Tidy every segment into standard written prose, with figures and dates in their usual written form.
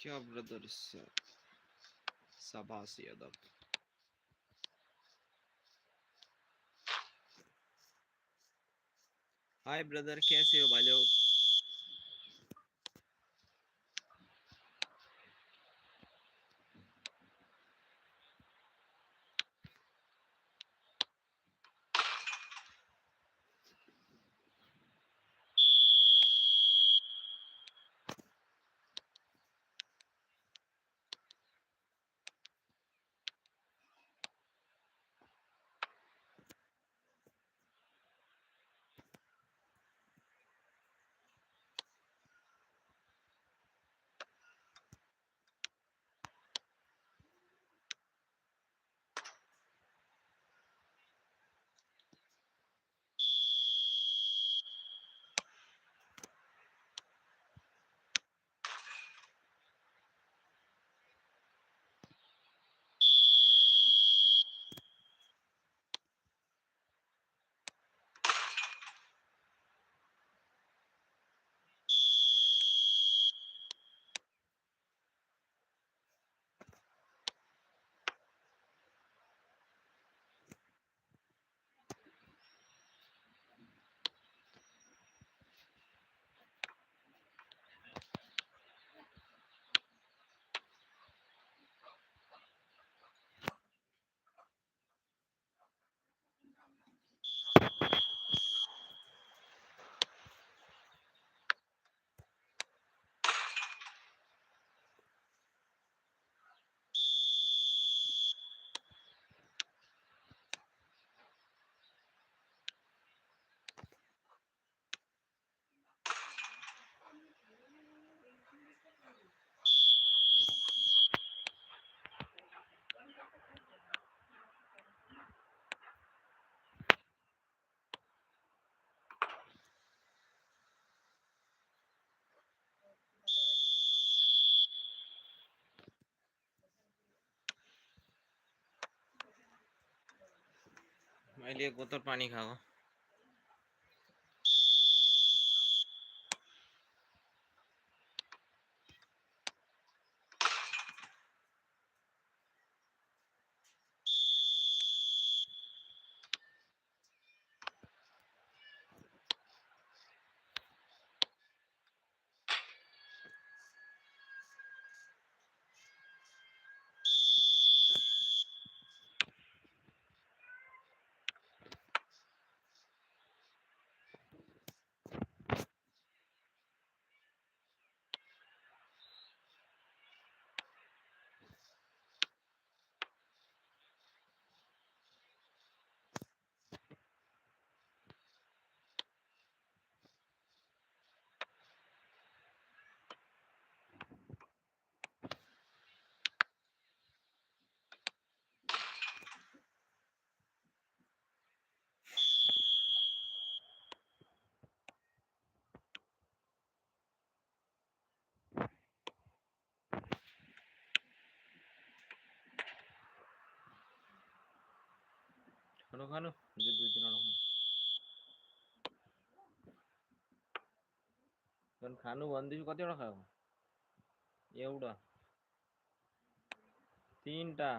क्या ब्रदर शाबाश Yadav. Hi brother, कैसे हो भाई लोग? मैले एक बोतल पानी खाओ। खानु खानु जे दुई दिन खानु भन्दैछु, कतिवटा खायो? एउटा, तीनटा।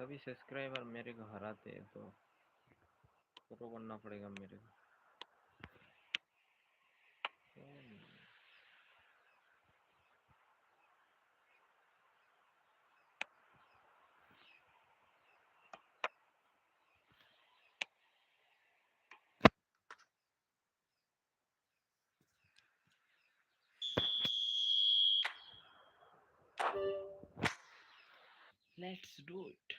सभी सब्सक्राइबर मेरे को हराते हैं तो प्रो बनना पड़ेगा मेरे को। Let's do it.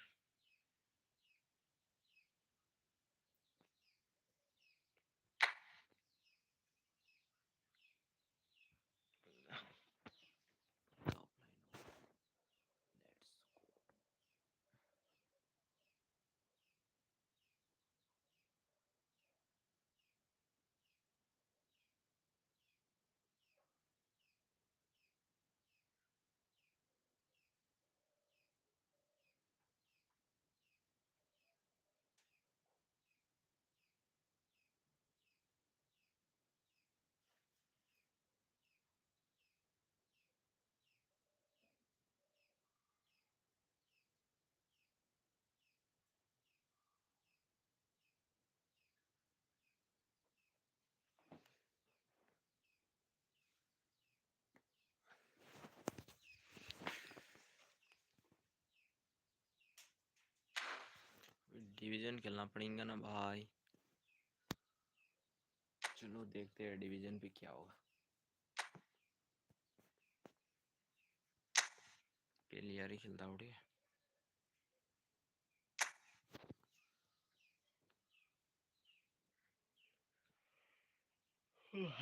डिवीजन खेलना पड़ेगा ना भाई। चलो देखते हैं डिवीजन पे क्या होगा। पहली यार ही खेलता उठे।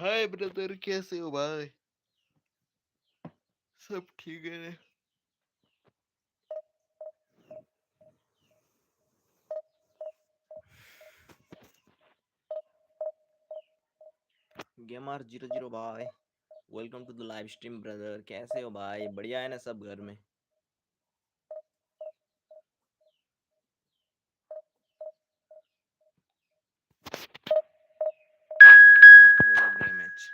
हाय ब्रदर, कैसे हो भाई? सब ठीक है। गेमर 00 भाई, welcome to the live stream brother. कैसे हो भाई? बढ़िया है ना सब घर में? Match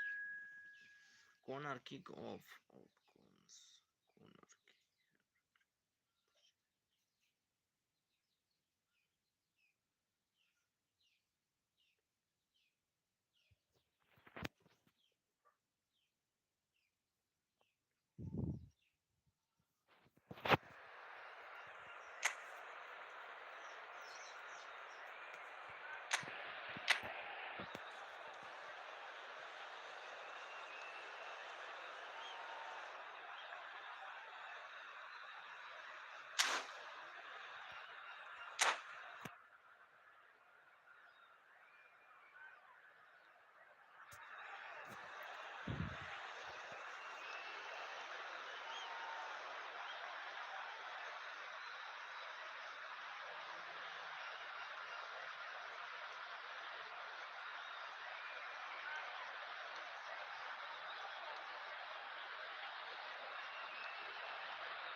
corner kick off.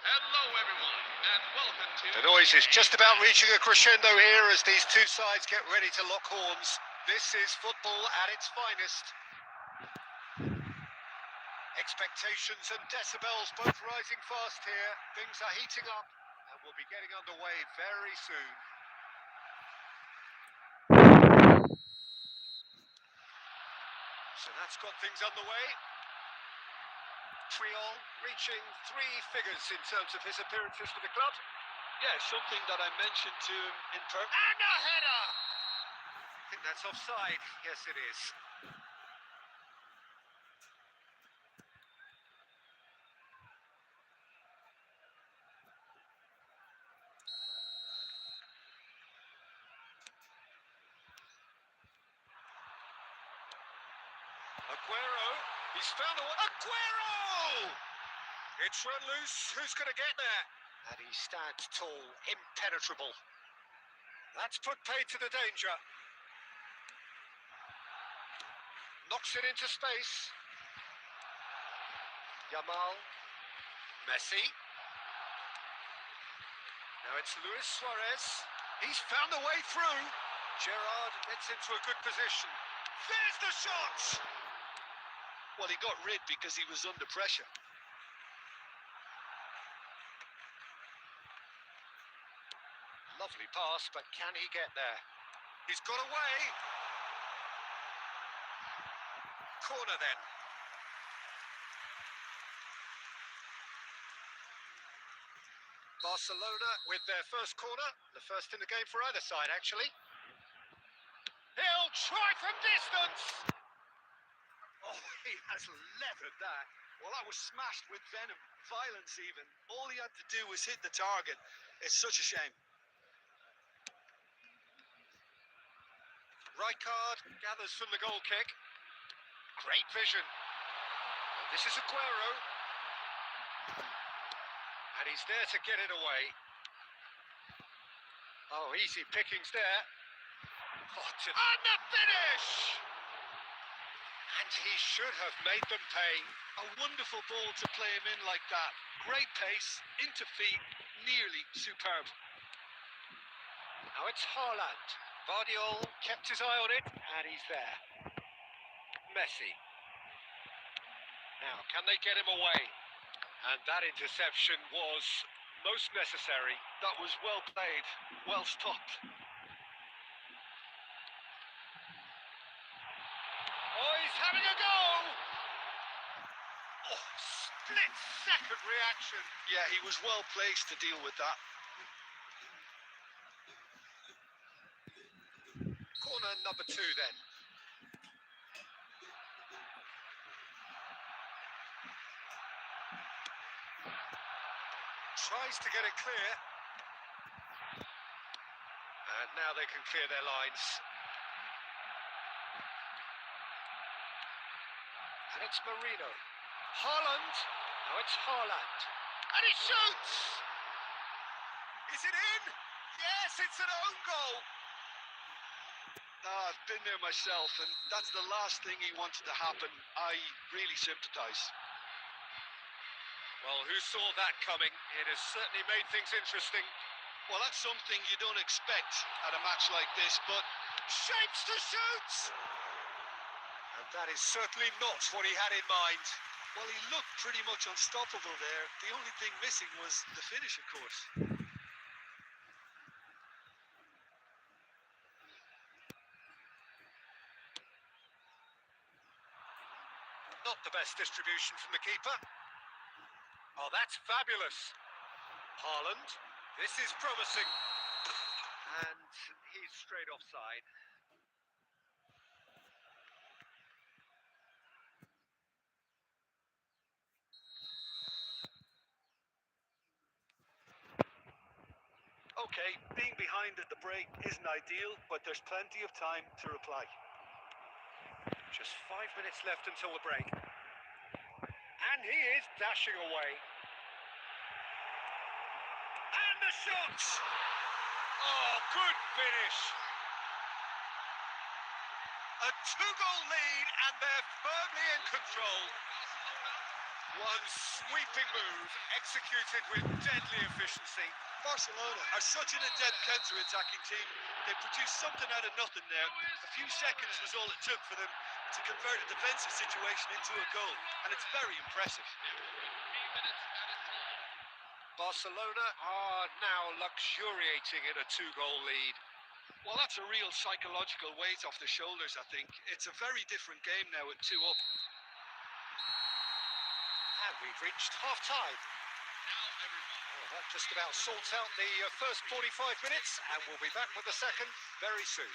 Hello everyone and welcome to... The noise is just about reaching a crescendo here as these two sides get ready to lock horns. This is football at its finest. Expectations and decibels both rising fast here. Things are heating up and we'll be getting underway very soon. So that's got things underway. Triol reaching 3 figures in terms of his appearances for the club. Yeah, something that I mentioned to him in person. And a header! I think that's offside. Yes, it is. Aguero, he's found a way. Aguero! It's run loose. Who's going to get there? And he stands tall, impenetrable. That's put paid to the danger. Knocks it into space. Yamal. Messi. Now it's Luis Suarez. He's found a way through. Gerrard gets into a good position. There's the shot! Well, he got rid because he was under pressure. Lovely pass, but can he get there? He's got away. Corner then. Barcelona with their first corner. The first in the game for either side, actually. He'll try from distance. Oh, he has leathered that. Well, that was smashed with venom, violence even. All he had to do was hit the target. It's such a shame. Rijkaard gathers from the goal kick. Great vision. This is Aguero. And he's there to get it away. Oh, easy pickings there. And the finish! And he should have made them pay. A wonderful ball to play him in like that. Great pace, into feet, nearly superb. Now it's Haaland. Guardiola kept his eye on it, and he's there. Messi. Now, can they get him away? And that interception was most necessary. That was well played, well stopped. Oh, he's having a go! Oh, split-second reaction. Yeah, he was well placed to deal with that. Corner number 2 then. Tries to get it clear. And now they can clear their lines. And it's Marino. Haaland. Now it's Haaland. And he shoots! Is it in? Yes, it's an own goal. I've been there myself, and that's the last thing he wanted to happen. I really sympathise. Well, who saw that coming? It has certainly made things interesting. Well, that's something you don't expect at a match like this, but Shapes to shoot! And that is certainly not what he had in mind. well, he looked pretty much unstoppable there. The only thing missing was the finish, of course. Not the best distribution from the keeper. Oh, that's fabulous. Haaland. This is promising. And he's straight offside. Okay, being behind at the break isn't ideal, but there's plenty of time to reply. Just 5 minutes left until the break. And he is dashing away. And the shot! Oh, good finish. A 2-goal lead, and they're firmly in control. One sweeping move, executed with deadly efficiency. Barcelona are such an adept counter-attacking team. They produced something out of nothing there. A few seconds was all it took for them to convert a defensive situation into a goal, and it's very impressive. Barcelona are now luxuriating in a 2-goal lead. Well, that's a real psychological weight off the shoulders, I think. It's a very different game now with 2 up. And we've reached half-time. Well, that just about sorts out the first 45 minutes, and we'll be back with the second very soon.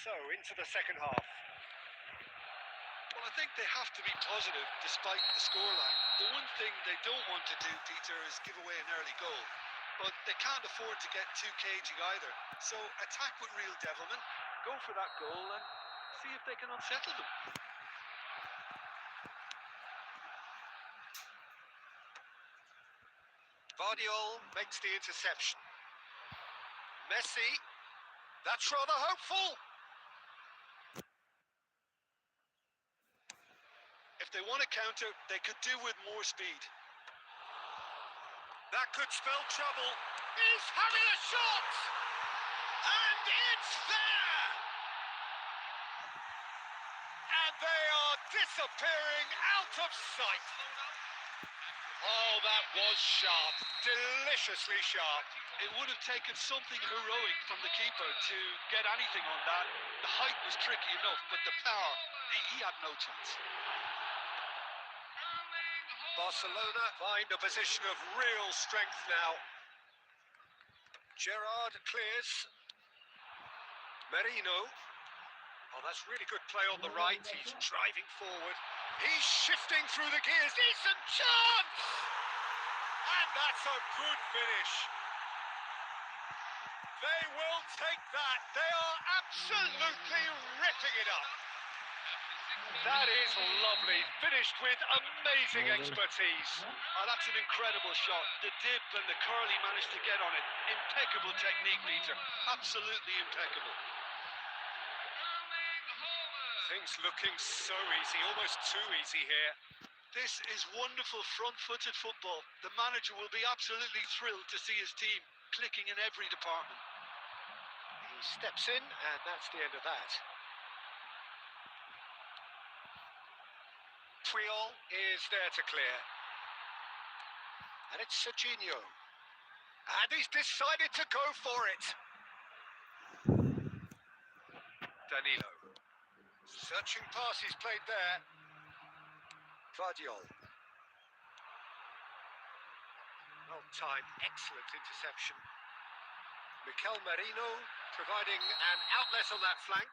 So, into the second half. Well, I think they have to be positive despite the scoreline. The one thing they don't want to do, Peter, is give away an early goal. But they can't afford to get too cagey either. So attack with real devilment, go for that goal and see if they can unsettle them. Guardiola makes the interception. Messi, that's rather hopeful. If they want to counter, they could do with more speed. That could spell trouble. He's having a shot! And it's there! And they are disappearing out of sight. Oh, that was sharp. Deliciously sharp. It would have taken something heroic from the keeper to get anything on that. The height was tricky enough, but the power, he had no chance. Barcelona find a position of real strength now. Gerrard clears. Merino. Oh, that's really good play on the right. He's driving forward. He's shifting through the gears. Decent chance! And that's a good finish. They will take that. They are absolutely ripping it up. That is lovely. Finished with amazing expertise. Oh, that's an incredible shot. The dip and the curl he managed to get on it. Impeccable technique, Peter. Absolutely impeccable. Things looking so easy, almost too easy here. This is wonderful front-footed football. The manager will be absolutely thrilled to see his team clicking in every department. He steps in, and that's the end of that. Puyol is there to clear. And it's Serginho. And he's decided to go for it. Danilo. Searching pass he's played there. Guardiola. Well timed, excellent interception. Mikel Merino providing an outlet on that flank.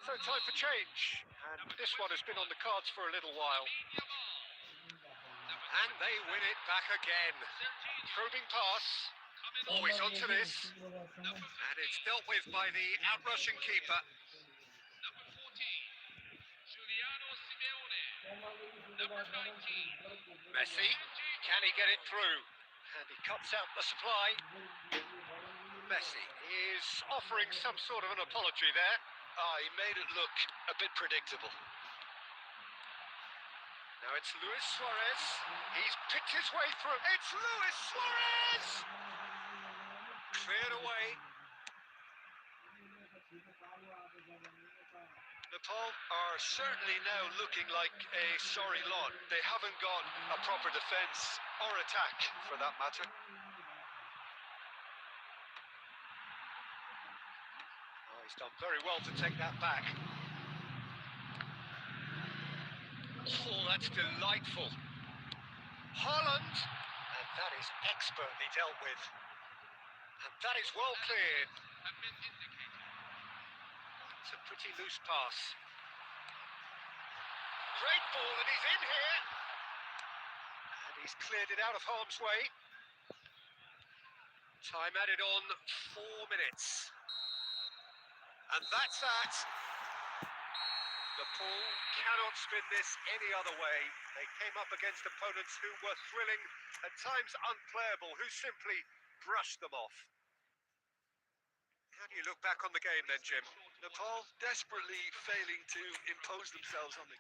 So time for change, and this one has been on the cards for a little while. And they win it back again. Probing pass. Always onto this. And it's dealt with by the outrushing keeper. Messi, can he get it through? And he cuts out the supply. Messi is offering some sort of an apology there. He made it look a bit predictable. Now it's Luis Suarez. He's picked his way through. It's Luis Suarez! Cleared away. Nepal are certainly now looking like a sorry lot. They haven't got a proper defence or attack, for that matter. Oh, he's done very well to take that back. Oh, that's delightful. Haaland. And that is expertly dealt with. And that is well cleared. It's a pretty loose pass. Great ball, and he's in here. And he's cleared it out of harm's way. Time added on 4 minutes. And that's that. Nepal cannot spin this any other way. They came up against opponents who were thrilling, at times unplayable, who simply brushed them off. How do you look back on the game then, Jim? Nepal desperately failing to impose themselves on the...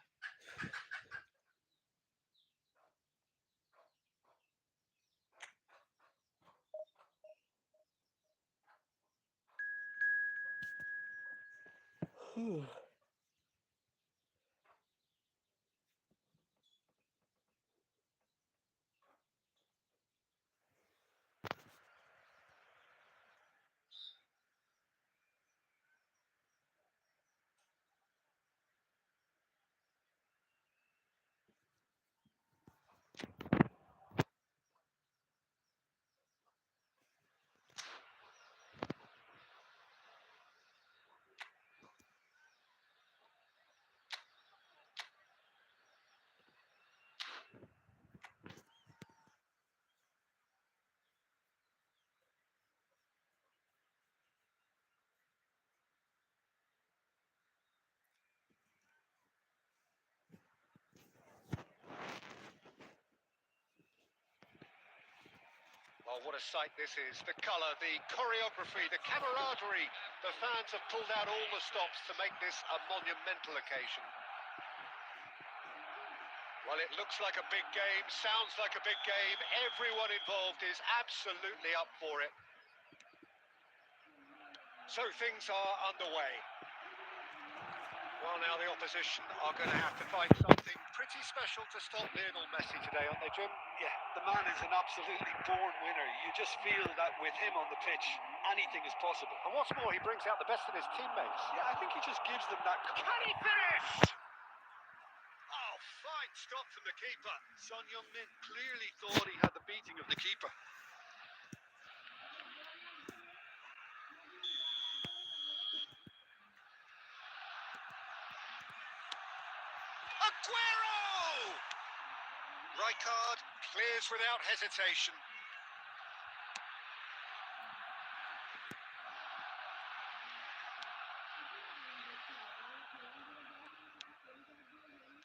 Oh, what a sight this is. The colour, the choreography, the camaraderie. The fans have pulled out all the stops to make this a monumental occasion. Well, it looks like a big game, sounds like a big game. Everyone involved is absolutely up for it. So things are underway. Well, now the opposition are going to have to find something pretty special to stop Lionel Messi today, aren't they, Jim? Yeah, the man is an absolutely born winner. You just feel that with him on the pitch, anything is possible. And what's more, he brings out the best in his teammates. Yeah, I think he just gives them that. Can he finish? Oh, fine stop from the keeper. Son Heung-min clearly thought he had the beating of the keeper. Aguero! Rijkaard clears without hesitation.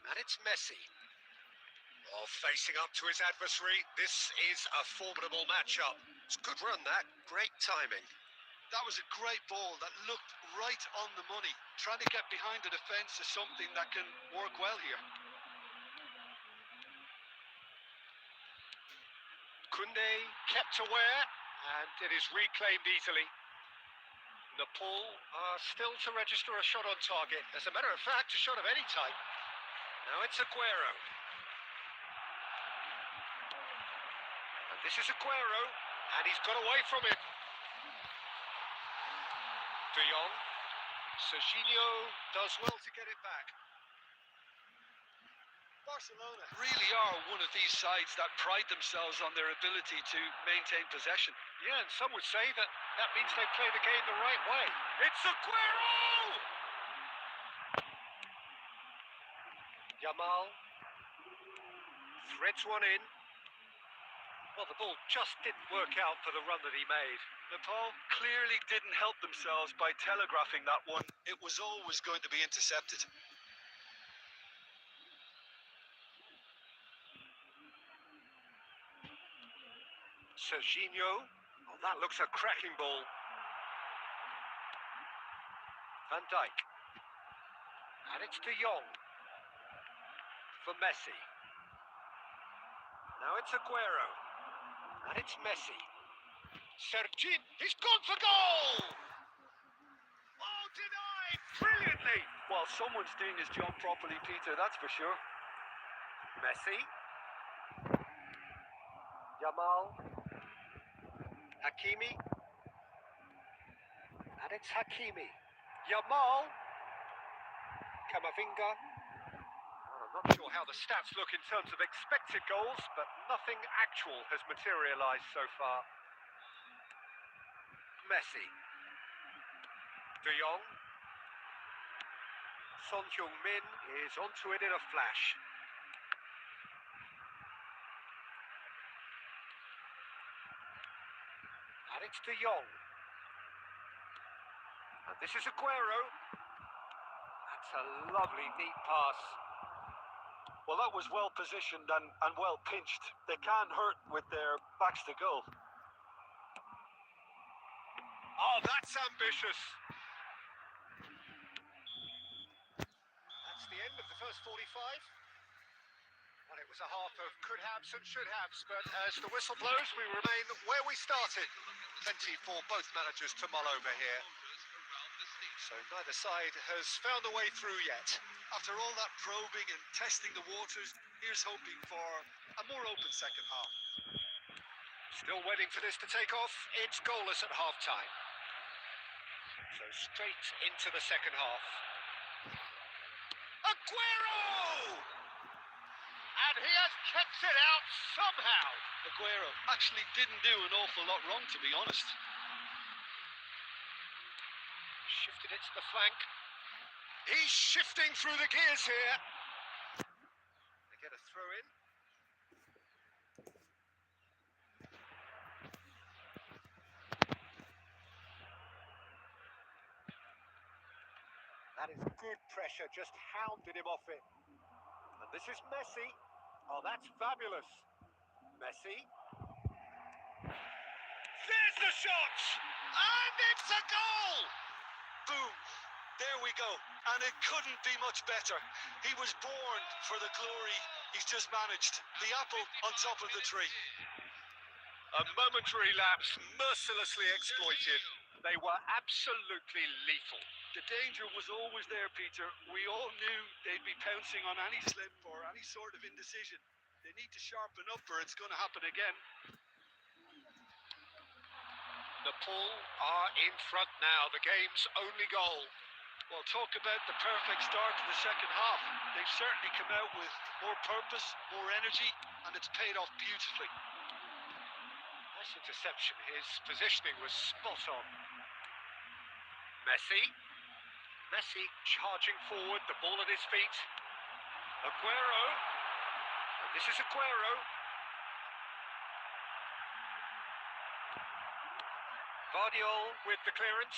And it's Messi. Oh, facing up to his adversary. This is a formidable matchup. It's a good run, that. Great timing. That was a great ball that looked right on the money. Trying to get behind the defence is something that can work well here. Koundé kept aware, and it is reclaimed easily. Nepal are still to register a shot on target. As a matter of fact, a shot of any type. Now it's Aguero. And this is Aguero, and he's got away from it. De Jong. Serginho does well to get it back. Barcelona really are one of these sides that pride themselves on their ability to maintain possession. Yeah, and some would say that means they play the game the right way. It's Aguero! Yamal threads one in. Well, the ball just didn't work out for the run that he made. Nepal clearly didn't help themselves by telegraphing that one. It was always going to be intercepted. Serginho. Oh, that looks a cracking ball. Van Dijk. And it's De Jong. For Messi. Now it's Aguero. And it's Messi. Sergin, he's gone for goal! Oh, denied brilliantly! Well, someone's doing his job properly, Peter, that's for sure. Messi. Yamal. Hakimi. And it's Hakimi. Yamal. Camavinga. Well, I'm not sure how the stats look in terms of expected goals, but nothing actual has materialised so far. Messi. De Jong. Son Heung-min is onto it in a flash. And it's De Jong. And this is Aguero. That's a lovely, neat pass. Well, that was well positioned and well pinched. They can hurt with their backs to goal. Oh, that's ambitious. That's the end of the first 45. Well, it was a half of could-haves and should-haves, but as the whistle blows, we remain where we started. Plenty for both managers to mull over here. So neither side has found a way through yet. After all that probing and testing the waters, here's hoping for a more open second half. Still waiting for this to take off. It's goalless at half-time. So straight into the second half. Aguero! And he has kept it out somehow. Aguero actually didn't do an awful lot wrong, to be honest. Shifted it to the flank. He's shifting through the gears here. They get a throw in. That is good pressure, just hounded him off it. And this is Messi. Oh, that's fabulous. Messi. a shot! And it's a goal! Boom. There we go. And it couldn't be much better. He was born for the glory he's just managed. The apple on top of the tree. A momentary lapse mercilessly exploited. They were absolutely lethal. The danger was always there, Peter. We all knew they'd be pouncing on any slip or any sort of indecision. They need to sharpen up or it's going to happen again. Nepal are in front now, the game's only goal. Well, talk about the perfect start to the second half. They've certainly come out with more purpose, more energy, and it's paid off beautifully. Nice interception. His positioning was spot on. Messi charging forward, the ball at his feet. Aguero. And this is Aguero. Vardiol with the clearance.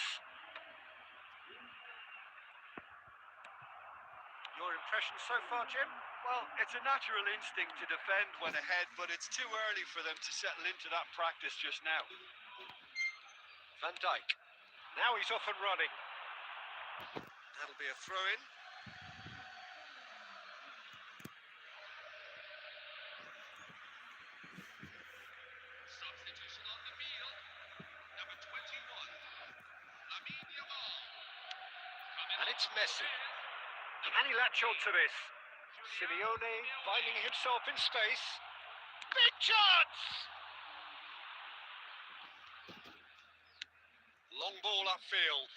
Your impression so far, Jim? Well, it's a natural instinct to defend when ahead, but it's too early for them to settle into that practice just now. Van Dijk. Now he's off and running. That'll be a throw-in. Substitution on the field. Number 21. Lamine Yamal. And it's Messi. Can he latch on to this? Simeone finding himself in space. Big chance! Long ball upfield.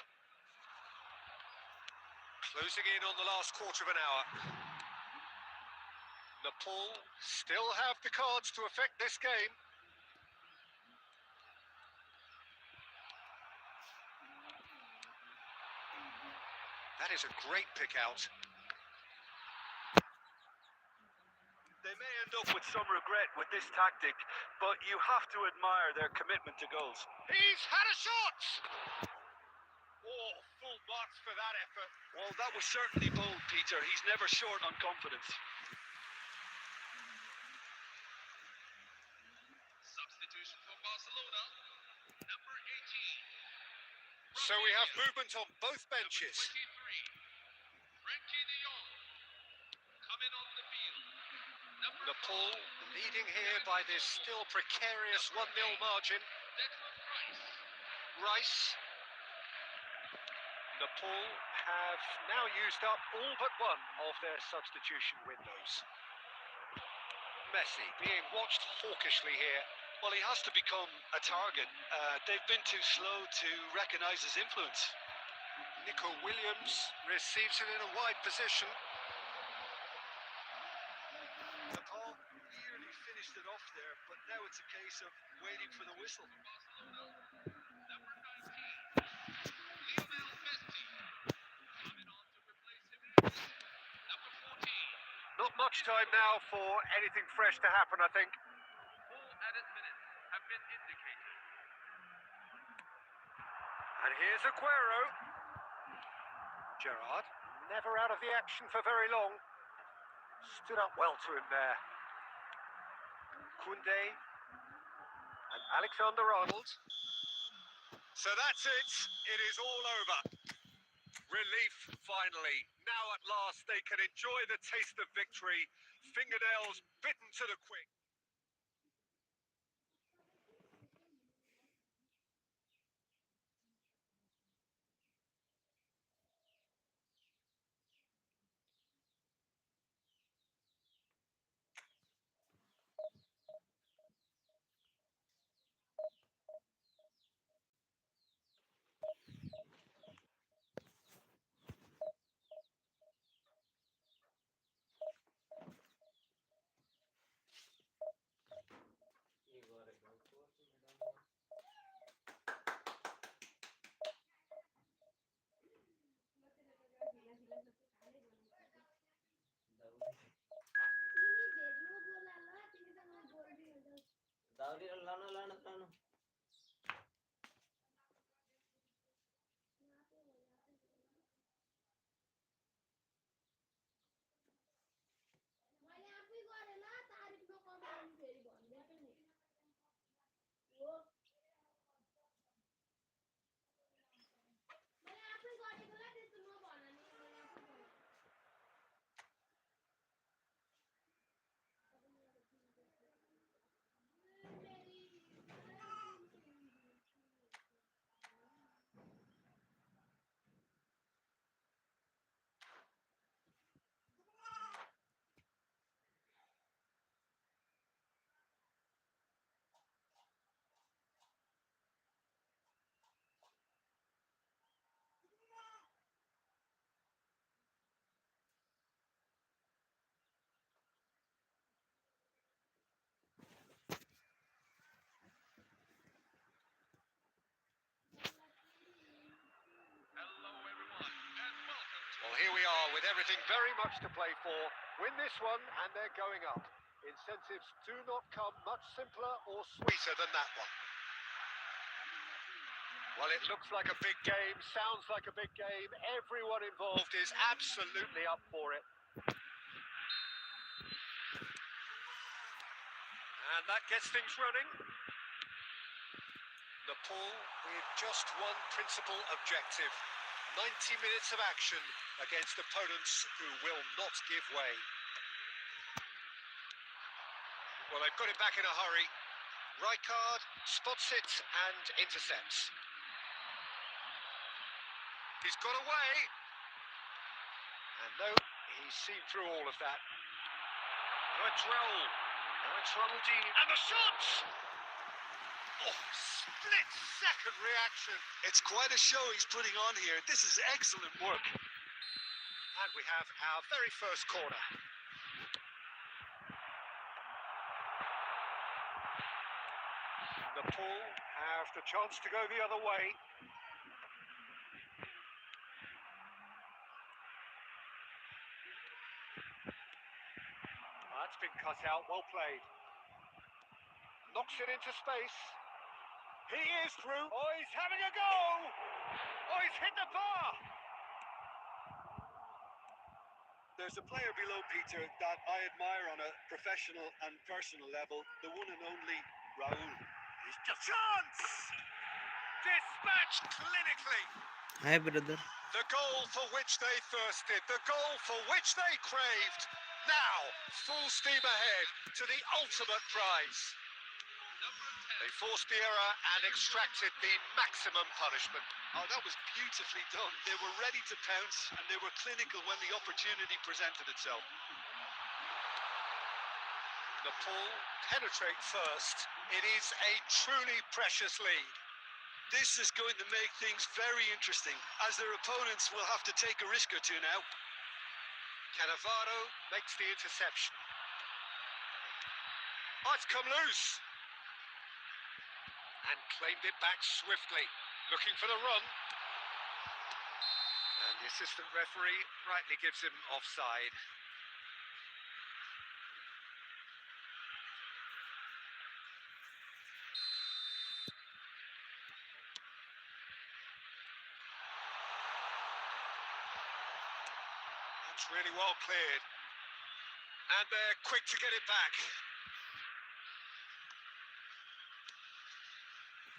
Closing in on the last quarter of an hour. Nepal still have the cards to affect this game. That is a great pick out. They may end up with some regret with this tactic, but you have to admire their commitment to goals. He's had a shot! Oh, full marks for that effort. Well, that was certainly bold, Peter. He's never short on confidence. Substitution for Barcelona. Number 18. So we have movement on both benches. 23. Frankie de Jong. Coming on the field. Number Nepal leading here by this still precarious 1-0 margin. Declan Rice. Rice. Nepal have now used up all but one of their substitution windows. Messi being watched hawkishly here. Well, he has to become a target. They've been too slow to recognise his influence. Nico Williams receives it in a wide position. Nepal nearly finished it off there, but now it's a case of waiting for the whistle. Number 19. Lionel Messi. Coming on to replace him. Number 14. Not much time now for anything fresh to happen, I think. 4 added minutes have been indicated. And here's Aguero. Gerrard, never out of the action for very long. Stood up well to him there. Koundé and Alexander-Arnold. So that's it. It is all over. Relief, finally. Now at last they can enjoy the taste of victory. Fingernails bitten to the quick. everything very much to play for. Win this one and they're going up. Incentives do not come much simpler or sweeter than that one. Well, it looks like a big game, sounds like a big game. Everyone involved is absolutely up for it. And that gets things running. Nepal with just one principal objective. 90 minutes of action against opponents who will not give way. Well, they've got it back in a hurry. Rijkaard spots it and intercepts. He's got away. And no, he's seen through all of that. Now it's Raul. Now it's Ronaldinho. And the shot! Oh, split-second reaction. It's quite a show he's putting on here. This is excellent work. And we have our very first corner. Nepal have the chance to go the other way. That's been cut out, well played. Knocks it into space. He is through. Oh, he's having a go! Oh, he's hit the bar! There's a player below Peter that I admire on a professional and personal level, the one and only Raul. He's just chance! Dispatched clinically. Hi, brother. The goal for which they thirsted, the goal for which they craved. Now, full steam ahead to the ultimate prize. They forced the error and extracted the maximum punishment. Oh, that was beautifully done. They were ready to pounce and they were clinical when the opportunity presented itself. Nepal penetrate first. It is a truly precious lead. This is going to make things very interesting, as their opponents will have to take a risk or two now. Cannavaro makes the interception. Oh, it's come loose. And claimed it back swiftly. Looking for the run. And the assistant referee rightly gives him offside. That's really well cleared. And they're quick to get it back.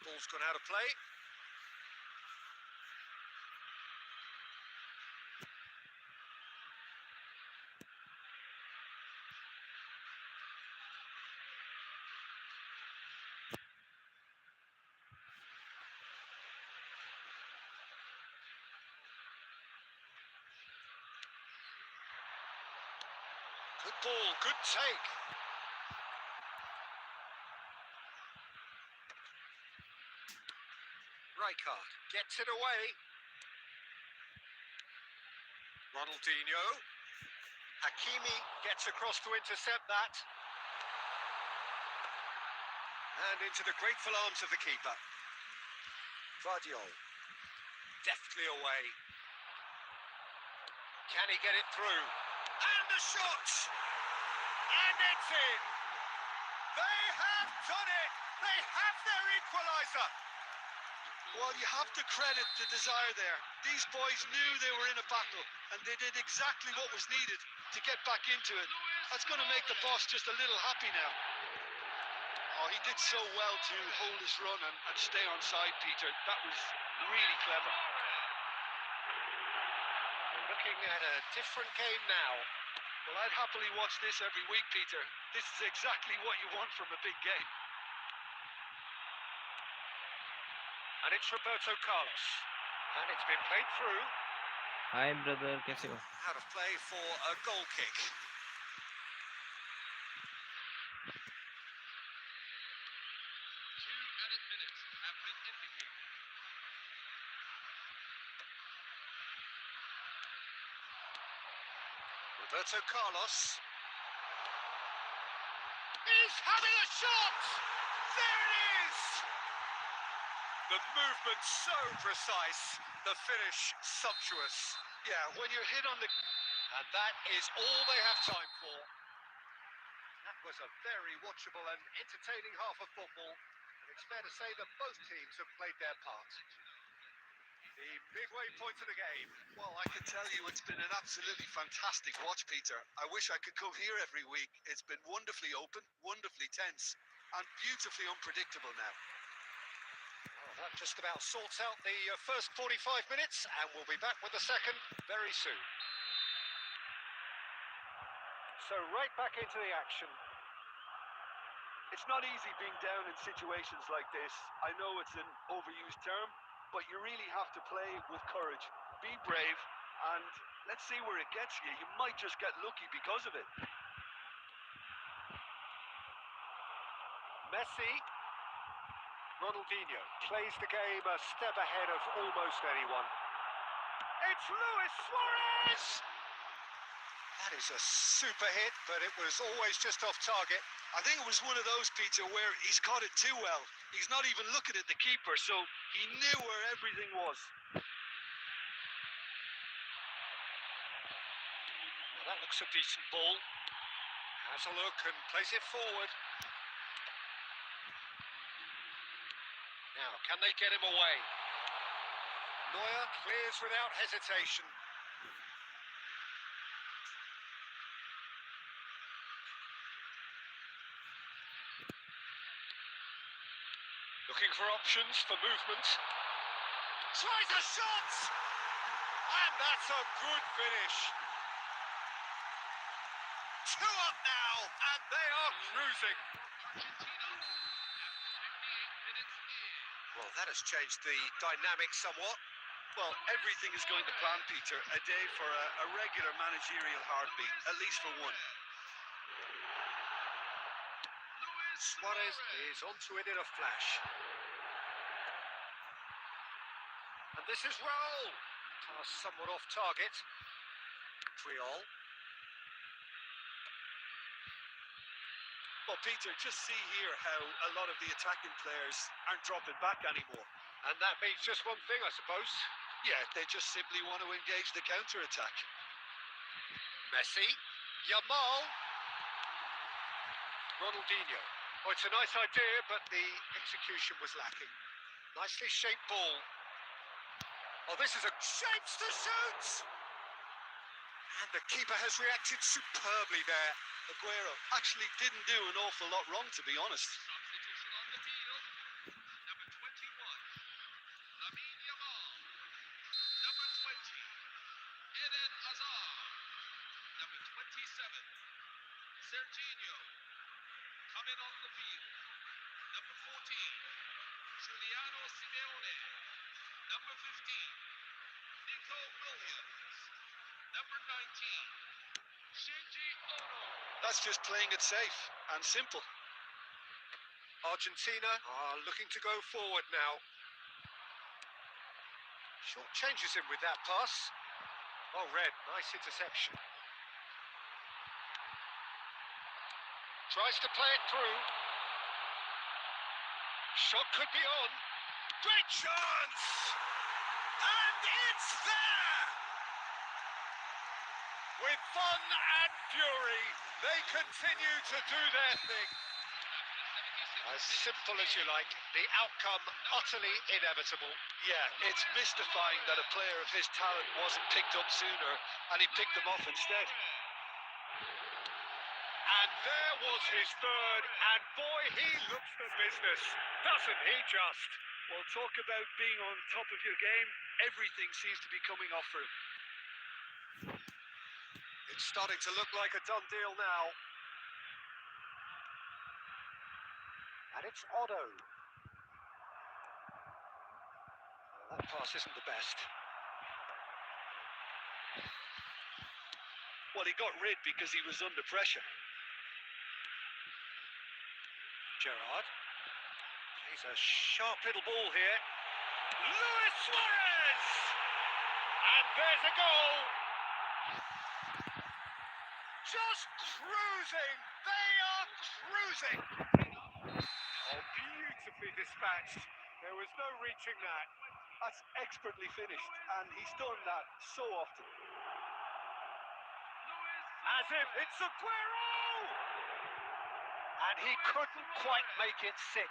Ball's gone out of play. Good ball, good take. Rijkaard gets it away. Ronaldinho. Hakimi gets across to intercept that. And into the grateful arms of the keeper. Vardiol. Deftly away. Can he get it through? And the shot! And it's in! They have done it! They have their equaliser! Well, you have to credit the desire there. These boys knew they were in a battle, and they did exactly what was needed to get back into it. That's going to make the boss just a little happy now. Oh, he did so well to hold his run and stay on side, Peter. That was really clever. We're looking at a different game now. Well, I'd happily watch this every week, Peter. This is exactly what you want from a big game. And it's Roberto Carlos. And it's been played through. Hi, brother. कैसे हो? Out of play for a goal kick. Two added minutes have been indicated. Roberto Carlos. He's having a shot! There it is! The movement so precise, the finish sumptuous. Yeah, when you're hit on the... And that is all they have time for. That was a very watchable and entertaining half of football. And it's fair to say that both teams have played their part. The midway point of the game. Well, I can tell you it's been an absolutely fantastic watch, Peter. I wish I could come here every week. It's been wonderfully open, wonderfully tense, and beautifully unpredictable now. Well, that just about sorts out the first 45 minutes, and we'll be back with the second very soon. So right back into the action. It's not easy being down in situations like this. I know it's an overused term, but you really have to play with courage. Be brave, and let's see where it gets you. You might just get lucky because of it. Messi. Ronaldinho plays the game a step ahead of almost anyone. It's Luis Suarez! That is a super hit, but it was always just off target. I think it was one of those, Peter, where he's caught it too well. He's not even looking at the keeper, so he knew where everything was. Well, that looks a decent ball. Has a look and plays it forward. Now, can they get him away? Neuer clears without hesitation. Looking for options for movement. Tries a shot! And that's a good finish. 2 up now, and they are cruising. Argentina, after 58 minutes in. Well, that has changed the dynamic somewhat. Well, everything is going to plan, Peter. A day for a regular managerial heartbeat, at least for one. Suarez is onto it in a flash. And this is Raul. Pass somewhat off target. Triol. Well, Peter, just see here how a lot of the attacking players aren't dropping back anymore. And that means just one thing, I suppose. Yeah, they just simply want to engage the counter-attack. Messi. Yamal. Ronaldinho. Oh, it's a nice idea, but the execution was lacking. Nicely shaped ball. Oh, this is a chance to shoot! And the keeper has reacted superbly there. Aguero actually didn't do an awful lot wrong, to be honest. Substitution on the field. Number 21, Lamine Yamal. Number 20, Eden Hazard. Number 27, Serginho. Coming on the field. Number 14, Giuliano Simeone. Number 15, Nico Williams. Number 19, Shinji Ono. That's just playing it safe and simple. Argentina are looking to go forward now. Short changes him with that pass. Oh, Red, nice interception. Tries to play it through. Shot could be on. Great chance! And it's there! With fun and fury, they continue to do their thing. As simple as you like, the outcome utterly inevitable. Yeah, it's mystifying that a player of his talent wasn't picked up sooner, and he picked them off instead. And there was his third, and boy, he looks the business, doesn't he just? Well, talk about being on top of your game. Everything seems to be coming off for him. It's starting to look like a done deal now. And it's Otto. Well, that pass isn't the best. Well, he got rid because he was under pressure. Gerrard. Plays a sharp little ball here. Luis Suarez! And there's a goal! Just cruising! They are cruising! Oh, beautifully dispatched. There was no reaching that. That's expertly finished, and he's done that so often. As if it's Aguero! And he couldn't quite make it 6.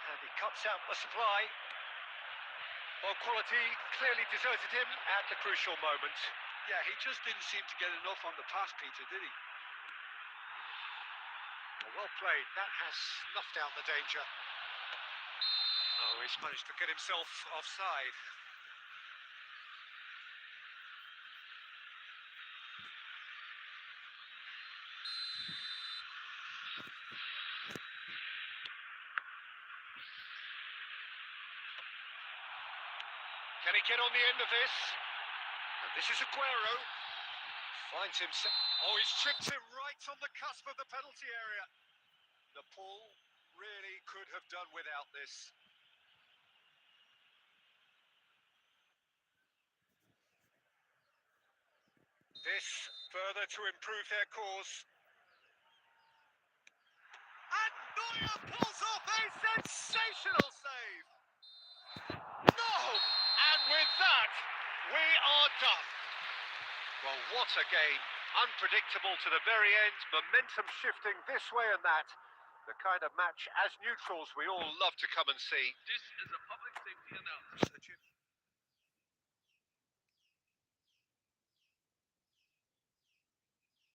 And he cuts out the supply. Well, quality clearly deserted him at the crucial moment. Yeah, he just didn't seem to get enough on the pass, Peter, did he? Well played. That has snuffed out the danger. Oh, he's managed to get himself offside. Can he get on the end of this? And this is Aguero. Finds himself. Oh, he's chipped him right on the cusp of the penalty area. Nepal really could have done without this. This further to improve their cause. And Neuer pulls off a sensational save. No! And with that, we are done. Well, what a game. Unpredictable to the very end, momentum shifting this way and that. The kind of match, as neutrals, we all love to come and see. This is a public safety announcement.